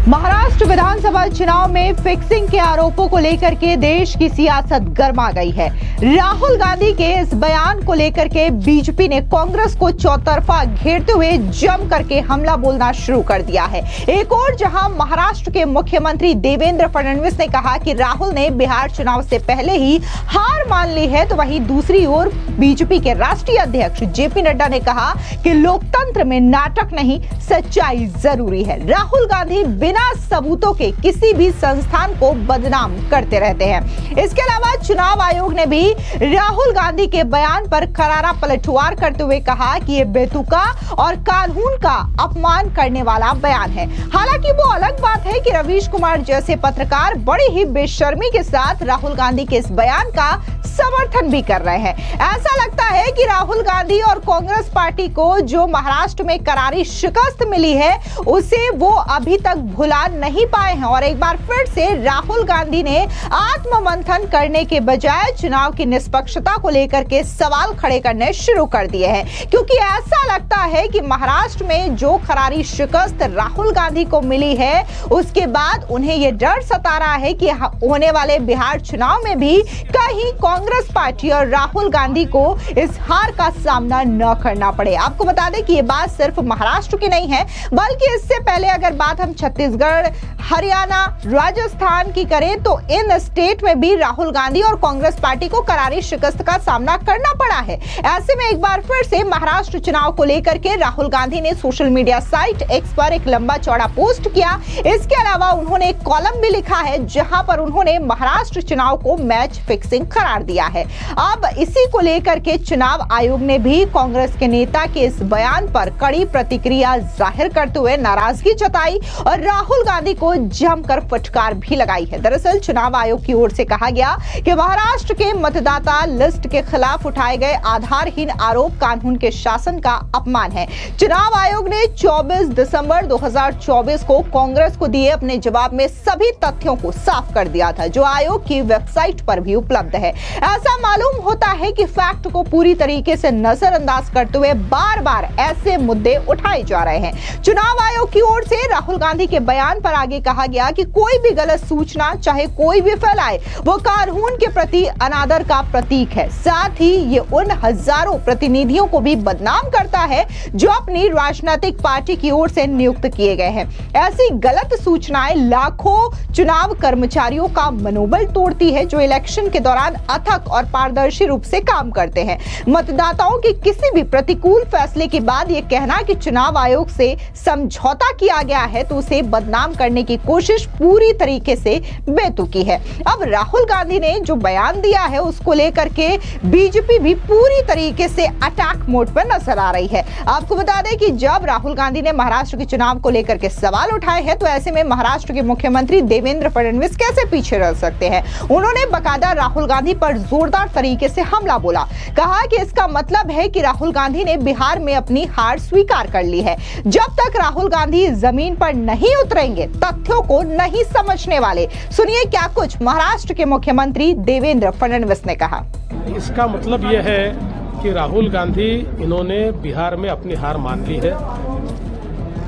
महाराष्ट्र विधानसभा चुनाव में फिक्सिंग के आरोपों को लेकर के देश की सियासत गर्मा गई है। राहुल गांधी के इस बयान को लेकर के बीजेपी ने कांग्रेस को चौतरफा घेरते हुए जम करके हमला बोलना शुरू कर दिया है। एक और जहां महाराष्ट्र के मुख्यमंत्री देवेंद्र फडणवीस ने कहा कि राहुल ने बिहार चुनाव से पहले ही हार मान ली है, तो वहीं दूसरी ओर बीजेपी के राष्ट्रीय अध्यक्ष जेपी नड्डा ने कहा कि लोकतंत्र में नाटक नहीं, सच्चाई जरूरी है। राहुल गांधी बिना सबूतों के किसी भी संस्थान को बदनाम करते रहते हैं। इसके अलावा चुनाव आयोग ने भी राहुल गांधी के बयान पर करारा पलटवार करते हुए कहा कि यह बेतुका और कानून का अपमान करने वाला बयान है। हालांकि वो अलग बात है कि रवीश कुमार जैसे पत्रकार बड़ी ही बेशर्मी के साथ राहुल गांधी के इस बयान का समर्थन भी कर रहे हैं। ऐसा लगता है कि राहुल गांधी और कांग्रेस पार्टी को जो महाराष्ट्र में करारी शिकस्त मिली है उसे वो अभी तक भुला नहीं पाए हैं और एक बार फिर से राहुल गांधी ने आत्ममंथन करने के बजाय चुनाव की निष्पक्षता को लेकर के सवाल खड़े करने शुरू कर दिए हैं, क्योंकि ऐसा लगता है कि महाराष्ट्र में जो करारी शिकस्त राहुल गांधी को मिली है उसके बाद उन्हें यह डर सता रहा है कि होने वाले बिहार चुनाव में भी कहीं कांग्रेस पार्टी और राहुल गांधी को इस हार का सामना न करना पड़े। आपको बता दें कि ये बात सिर्फ महाराष्ट्र की नहीं है, बल्कि इससे पहले अगर बात हम छत्तीसगढ़, हरियाणा, राजस्थान की करें तो इन स्टेट में भी राहुल गांधी और कांग्रेस पार्टी को करारी शिकस्त का सामना करना पड़ा है। ऐसे में एक बार फिर से महाराष्ट्र चुनाव को लेकर के राहुल गांधी ने सोशल मीडिया साइट एक्स पर एक लंबा चौड़ा पोस्ट किया। इसके अलावा उन्होंने एक कॉलम भी लिखा है जहां पर उन्होंने महाराष्ट्र चुनाव को मैच फिक्सिंग करार दिया है। अब इसी को लेकर के चुनाव आयोग ने भी कांग्रेस के नेता के इस बयान पर कड़ी प्रतिक्रिया जाहिर करते हुए नाराजगी जताई और राहुल गांधी को जमकर फटकार भी लगाई है। दरअसल चुनाव आयोग की ओर से कहा गया कि महाराष्ट्र के मतदाता लिस्ट के खिलाफ उठाए गए आधारहीन आरोप कानून के शासन का अपमान है। चुनाव आयोग ने 24 दिसंबर 2024 को कांग्रेस को दिए अपने जवाब में सभी तथ्यों को साफ कर दिया था, जो आयोग की वेबसाइट पर भी उपलब्ध है। ऐसा मालूम होता है कि फैक्ट को पूरी तरीके से नजरअंदाज करते हुए बार बार ऐसे मुद्दे उठाए जा रहे हैं। चुनाव आयोग की ओर से राहुल गांधी के बयान पर आगे कहा गया कि कोई भी गलत सूचना चाहे कोई भी फैलाए वो कानून के प्रति अनादर का प्रतीक है। साथ ही ये उन हजारों प्रतिनिधियों को भी बदनाम करता है जो अपनी राजनीतिक पार्टी की ओर से नियुक्त किए गए हैं। ऐसी गलत सूचनाएं लाखों चुनाव कर्मचारियों का मनोबल तोड़ती है जो इलेक्शन के दौरान अथक और पारदर्शी रूप से काम करते हैं। मतदाताओं के किसी भी प्रतिकूल फैसले के बाद यह कहना कि चुनाव आयोग से समझौता किया गया है तो उसे बदनाम करने की कोशिश पूरी तरीके से बेतुकी है। अब राहुल गांधी ने जो बयान दिया है उसको लेकर के बीजेपी भी पूरी तरीके से अटैक मोड पर नजर आ रही है। आपको बता दें कि जब राहुल गांधी ने महाराष्ट्र के चुनाव को लेकर के सवाल उठाए हैं तो ऐसे में महाराष्ट्र के मुख्यमंत्री देवेंद्र फडणवीस कैसे पीछे रह सकते हैं। उन्होंने बाकायदा राहुल गांधी पर जोरदार तरीके से हमला बोला, कहा कि इसका मतलब है कि राहुल गांधी ने बिहार में अपनी हार स्वीकार कर ली है। जब तक राहुल गांधी जमीन पर नहीं उतरेंगे तथ्यों को नहीं समझने वाले। सुनिए क्या कुछ महाराष्ट्र के मुख्यमंत्री देवेंद्र फडणवीस ने कहा। इसका मतलब यह है कि राहुल गांधी इन्होंने बिहार में अपनी हार मान ली है।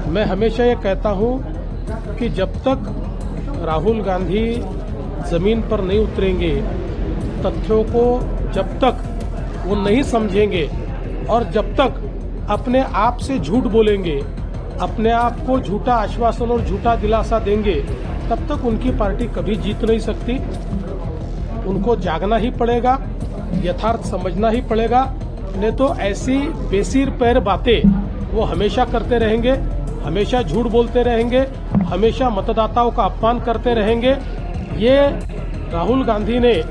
मैं हमेशा ये कहता हूं कि जब तक राहुल गांधी जमीन पर नहीं उतरेंगे, तथ्यों को जब तक वो नहीं समझेंगे और जब तक अपने आप से झूठ बोलेंगे, अपने आप को झूठा आश्वासन और झूठा दिलासा देंगे, तब तक उनकी पार्टी कभी जीत नहीं सकती। उनको जागना ही पड़ेगा, यथार्थ समझना ही पड़ेगा, नहीं तो ऐसी बेसिर पैर बातें वो हमेशा करते रहेंगे, हमेशा झूठ बोलते रहेंगे, हमेशा मतदाताओं का अपमान करते रहेंगे। ये राहुल गांधी ने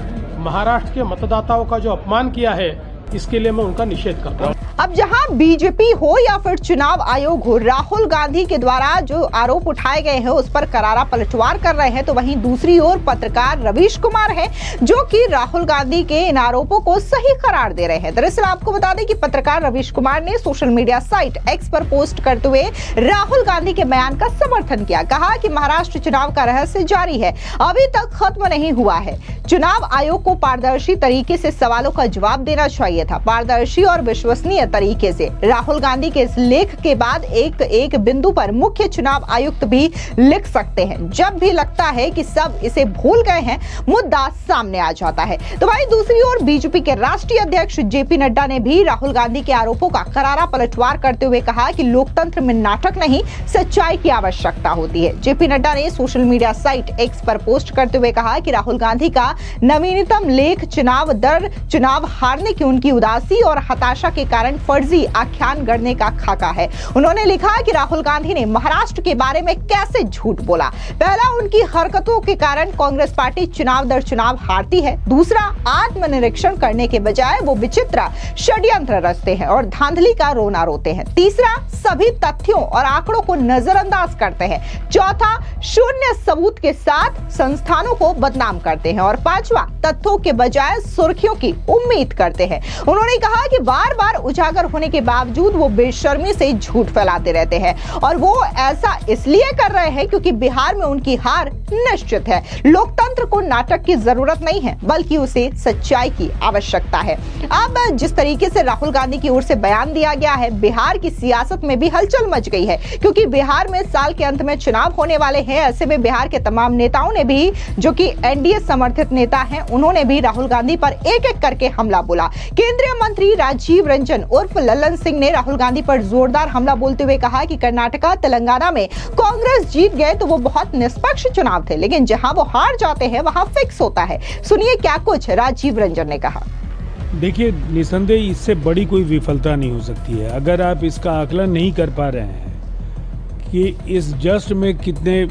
महाराष्ट्र के मतदाताओं का जो अपमान किया है, इसके लिए मैं उनका निषेध करता हूं। अब जहां बीजेपी हो या फिर चुनाव आयोग हो, राहुल गांधी के द्वारा जो आरोप उठाए गए हैं उस पर करारा पलटवार कर रहे हैं, तो वहीं दूसरी ओर पत्रकार रवीश कुमार हैं जो कि राहुल गांधी के इन आरोपों को सही करार दे रहे हैं। दरअसल आपको बता दें कि पत्रकार रवीश कुमार ने सोशल मीडिया साइट एक्स पर पोस्ट करते हुए राहुल गांधी के बयान का समर्थन किया। कहा कि महाराष्ट्र चुनाव का रहस्य जारी है, अभी तक खत्म नहीं हुआ है। चुनाव आयोग को पारदर्शी तरीके से सवालों का जवाब देना चाहिए। चाहिए था। पारदर्शी और विश्वसनीय तरीके से राहुल गांधी के इस लेख के बाद एक बिंदु पर मुख्य चुनाव आयुक्त भी लिख सकते हैं। जब भी लगता है कि सब इसे भूल गए हैं, मुद्दा सामने आ जाता है। तो भाई दूसरी ओर बीजेपी के राष्ट्रीय अध्यक्ष जेपी नड्डा ने भी राहुल गांधी के आरोपों का करारा पलटवार करते हुए कहा कि लोकतंत्र में नाटक नहीं, सच्चाई की आवश्यकता होती है। जेपी नड्डा ने सोशल मीडिया साइट एक्स पर पोस्ट करते हुए कहा कि राहुल गांधी का नवीनतम लेख चुनाव दर चुनाव हारने की उनकी उदासी और हताशा के कारण फर्जी आख्यान गढ़ने का खाका है। उन्होंने लिखा कि राहुल गांधी ने महाराष्ट्र के बारे में कैसे झूठ बोला। पहला, उनकी हरकतों के कारण कांग्रेस पार्टी चुनाव दर चुनाव हारती है। दूसरा, आत्मनिरीक्षण करने के बजाय वो विचित्र षड्यंत्र रचते हैं और धांधली का रोना रोते हैं। तीसरा, सभी तथ्यों और आंकड़ों को नजरअंदाज करते हैं। चौथा, शून्य सबूत के साथ संस्थानों को बदनाम करते हैं। और पांचवा, तथ्यों के बजाय सुर्खियों की उम्मीद करते हैं। उन्होंने कहा कि बार बार उजागर होने के बावजूद वो बेशर्मी से झूठ फैलाते रहते हैं और वो ऐसा इसलिए कर रहे हैं क्योंकि बिहार में उनकी हार निश्चित है। लोकतंत्र को नाटक की जरूरत नहीं है, बल्कि उसे सच्चाई की आवश्यकता है। अब जिस तरीके से राहुल गांधी की ओर से बयान दिया गया है, बिहार की सियासत में भी हलचल मच गई है, क्योंकि बिहार में साल के अंत में चुनाव होने वाले हैं। ऐसे में बिहार के तमाम नेताओं ने भी, जो कि एनडीए समर्थित नेता हैं, उन्होंने भी राहुल गांधी पर एक एक करके हमला बोला। केंद्रीय मंत्री राजीव रंजन उर्फ लल्लन सिंह ने राहुल गांधी पर जोरदार हमला बोलते हुए कहा कि कर्नाटका तेलंगाना में कांग्रेस जीत गए तो वो बहुत निष्पक्ष चुनाव थे, लेकिन जहां वो हार जाते हैं वहां फिक्स होता है। सुनिए क्या कुछ राजीव रंजन ने कहा। देखिए, निसंदेह इससे बड़ी कोई विफलता नहीं हो सकती है। अगर आप इसका आकलन नहीं कर पा रहे हैं कि इस जस्ट में कितने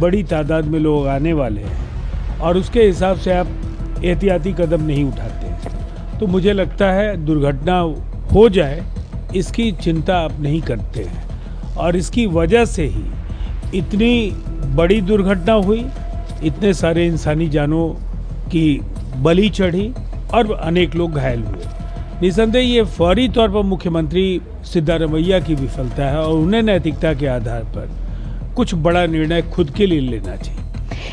बड़ी तादाद में लोग आने वाले हैं और उसके हिसाब से आप एहतियाती कदम नहीं उठाते हैं, तो मुझे लगता है दुर्घटना हो जाए इसकी चिंता आप नहीं करते हैं। और इसकी वजह से ही इतनी बड़ी दुर्घटना हुई, इतने सारे इंसानी जानों की बलि चढ़ी और अनेक लोग घायल हुए। निसंदेह ये फौरी तौर पर मुख्यमंत्री सिद्धारमैया की विफलता है और उन्हें नैतिकता के आधार पर कुछ बड़ा निर्णय खुद के लिए लेना चाहिए।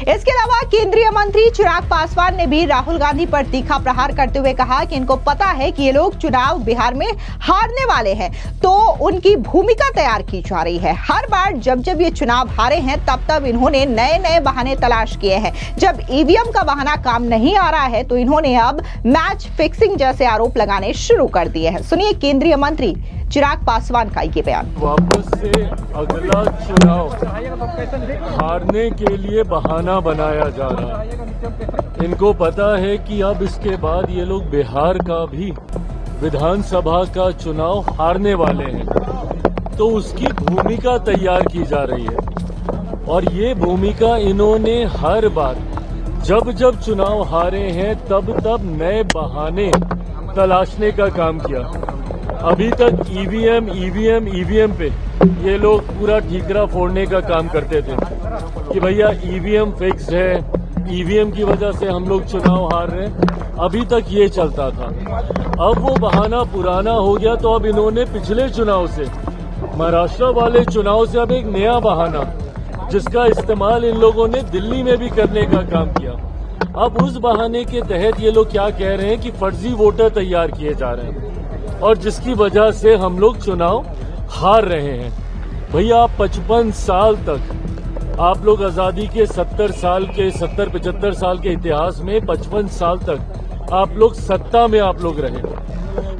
इसके अलावा केंद्रीय मंत्री चिराग पासवान ने भी राहुल गांधी पर तीखा प्रहार करते हुए कहा कि इनको पता है कि ये लोग चुनाव बिहार में हारने वाले हैं, तो उनकी भूमिका तैयार की जा रही है। हर बार जब ये चुनाव हारे हैं, तब इन्होंने नए बहाने तलाश किए हैं। जब ईवीएम का बहाना काम नहीं आ रहा है, तो इन्होंने अब मैच फिक्सिंग जैसे आरोप लगाने शुरू कर दिए हैं। सुनिए केंद्रीय मंत्री चिराग पासवान का ये बयान। वापस से अगला चुनाव हारने के लिए बहाना बनाया जा रहा है। इनको पता है कि अब इसके बाद ये लोग बिहार का भी विधानसभा का चुनाव हारने वाले हैं, तो उसकी भूमिका तैयार की जा रही है। और ये भूमिका इन्होंने हर बार जब चुनाव हारे हैं तब नए बहाने तलाशने का काम किया। अभी तक ईवीएम पे ये लोग पूरा ठीकरा फोड़ने का काम करते थे कि भैया ईवीएम फिक्स्ड है, ईवीएम की वजह से हम लोग चुनाव हार रहे हैं। अभी तक ये चलता था। अब वो बहाना पुराना हो गया, तो अब इन्होंने पिछले चुनाव से, महाराष्ट्र वाले चुनाव से अब एक नया बहाना, जिसका इस्तेमाल इन लोगों ने दिल्ली में भी करने का काम किया। अब उस बहाने के तहत ये लोग क्या कह रहे हैं कि फर्जी वोटर तैयार किए जा रहे हैं और जिसकी वजह से हम लोग चुनाव हार रहे हैं। भैया 55 साल तक आप लोग आजादी के 70-75 साल के इतिहास में 55 साल तक आप लोग सत्ता में आप लोग रहे।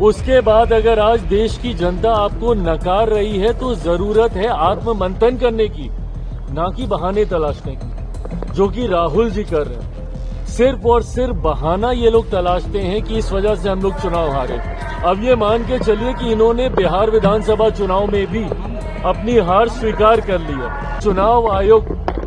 उसके बाद अगर आज देश की जनता आपको नकार रही है, तो जरूरत है आत्ममंथन करने की, ना कि बहाने तलाशने की, जो कि राहुल जी कर रहे हैं। सिर्फ और सिर्फ बहाना ये लोग तलाशते हैं कि इस वजह से हम लोग चुनाव हारे। अब ये मान के चलिए कि इन्होंने बिहार विधानसभा चुनाव में भी अपनी हार स्वीकार कर ली है। चुनाव आयोग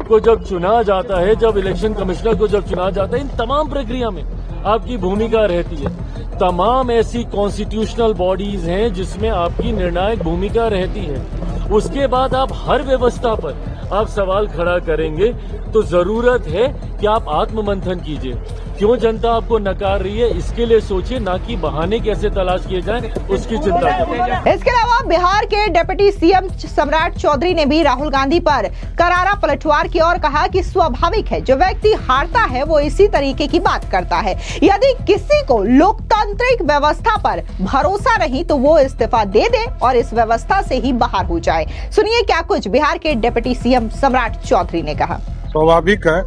को जब चुना जाता है, जब इलेक्शन कमिश्नर को जब चुना जाता है, इन तमाम प्रक्रिया में आपकी भूमिका रहती है। तमाम ऐसी कॉन्स्टिट्यूशनल बॉडीज हैं जिसमें आपकी निर्णायक भूमिका रहती है। उसके बाद आप हर व्यवस्था पर आप सवाल खड़ा करेंगे, तो जरूरत है कि आप आत्ममंथन कीजिए। क्यों जनता आपको नकार रही है, इसके लिए सोचिए, ना कि बहाने कैसे तलाश किए जाएं उसकी चिंता करें। इसके अलावा बिहार के डिप्टी सीएम सम्राट चौधरी ने भी राहुल गांधी पर करारा पलटवार किया और कहा कि स्वाभाविक है, जो व्यक्ति हारता है वो इसी तरीके की बात करता है। यदि किसी को लोकतांत्रिक व्यवस्था पर भरोसा नहीं तो वो इस्तीफा दे दे और इस व्यवस्था से ही बाहर हो जाए। सुनिए क्या कुछ बिहार के डिप्टी सीएम सम्राट चौधरी ने कहा। स्वाभाविक है,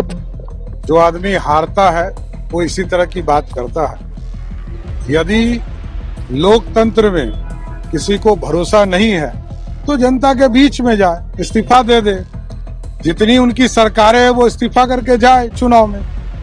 जो आदमी हारता है वो इसी तरह की बात करता है। यदि लोकतंत्र में किसी को भरोसा नहीं है तो जनता के बीच में जाए, इस्तीफा दे दे। जितनी उनकी सरकारें है वो इस्तीफा करके जाए चुनाव में,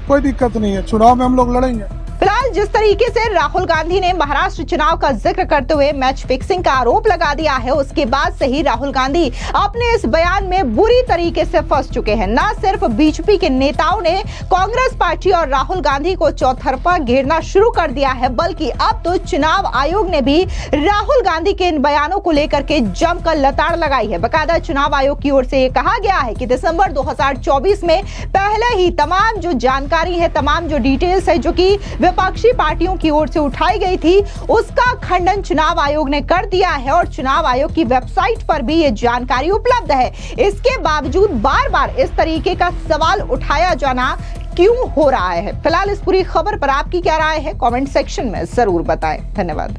कोई दिक्कत नहीं है, चुनाव में हम लोग लड़ेंगे। फिलहाल जिस तरीके से राहुल गांधी ने महाराष्ट्र चुनाव का जिक्र करते हुए मैच फिक्सिंग का आरोप लगा दिया है, उसके बाद से ही राहुल गांधी अपने इस बयान में बुरी तरीके से फंस चुके हैं। न सिर्फ बीजेपी के नेताओं ने कांग्रेस पार्टी और राहुल गांधी को चौतरफा घेरना शुरू कर दिया है, बल्कि अब तो चुनाव आयोग ने भी राहुल गांधी के इन बयानों को लेकर के जमकर लताड़ लगाई है। बकायदा चुनाव आयोग की ओर से यह कहा गया है कि दिसंबर 2024 में पहले ही तमाम जो जानकारी है, तमाम जो डिटेल्स है जो कि विपक्षी पार्टियों की ओर से उठाई गई थी, उसका खंडन चुनाव आयोग ने कर दिया है और चुनाव आयोग की वेबसाइट पर भी ये जानकारी उपलब्ध है। इसके बावजूद बार बार इस तरीके का सवाल उठाया जाना क्यों हो रहा है? फिलहाल इस पूरी खबर पर आपकी क्या राय है? कमेंट सेक्शन में जरूर बताएं। धन्यवाद।